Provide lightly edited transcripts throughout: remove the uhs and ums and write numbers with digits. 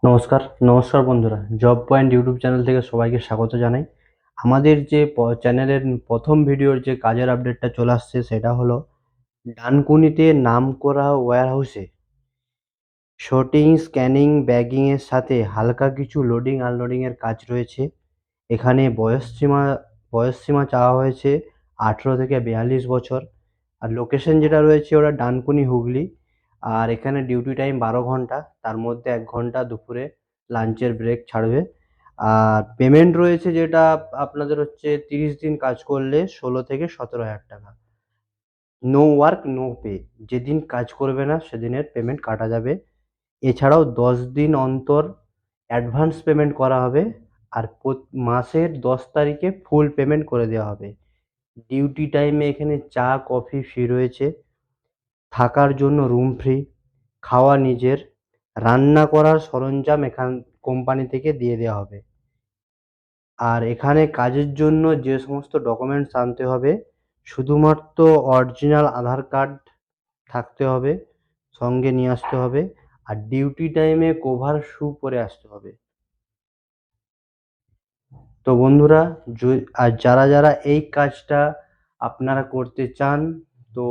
নমস্কার নমস্কার বন্ধুরা, জব পয়েন্ট ইউটিউব চ্যানেল থেকে সবাইকে স্বাগত জানাই। আমাদের যে চ্যানেলের প্রথম ভিডিওর যে কাজের আপডেটটা চলে আসছে সেটা হলো ডানকুনিতে নামকরা ওয়্যারহাউসে শর্টিং, স্ক্যানিং, ব্যাগিং এর সাথে হালকা কিছু লোডিং আনলোডিং এর কাজ রয়েছে। এখানে বয়সসীমা চাওয়া হয়েছে 18 থেকে 42 বছর। আর লোকেশন যেটা রয়েছে ওটা ডানকুনি, হুগলি। আর এখানে ডিউটি টাইম 12 ঘন্টা, তার মধ্যে 1 ঘন্টা দুপুরে লাঞ্চের ব্রেক ছাড়বে। আর পেমেন্ট রয়েছে যেটা আপনাদের হচ্ছে 30 দিন কাজ করলে 16 থেকে 17 হাজার টাকা। নো ওয়ার্ক নো পে, যেদিন কাজ করবে না সেদিনের পেমেন্ট কাটা যাবে। এছাড়াও 10 দিন অন্তর অ্যাডভান্স পেমেন্ট করা হবে। আর মাসের 10 তারিখে ফুল পেমেন্ট করে দেওয়া হবে। ডিউটি টাইমে এখানে চা কফি ফ্রি রয়েছে, থাকার জন্য রুম ফ্রি, খাওয়া নিজের, রান্না করার সরঞ্জাম এখান কোম্পানি থেকে দিয়ে দেওয়া হবে। আর এখানে কাজের জন্য যে সমস্ত ডকুমেন্টস আনতে হবে, শুধুমাত্র অরিজিনাল আধার কার্ড থাকতে হবে, সঙ্গে নিয়ে আসতে হবে। আর ডিউটি টাইমে কভার শু পরে আসতে হবে। তো বন্ধুরা, আর যারা যারা এই কাজটা আপনারা করতে চান, তো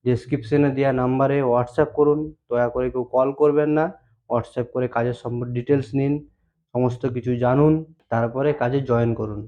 ডেসক্রিপশনে দেওয়া নাম্বারে হোয়াটসঅ্যাপ করুন। দয়া করে কেউ কল করবেন না, হোয়াটসঅ্যাপ করে কাজের সম্বন্ধে ডিটেলস নিন, সমস্ত কিছু জানুন, তারপরে কাজে জয়েন করুন।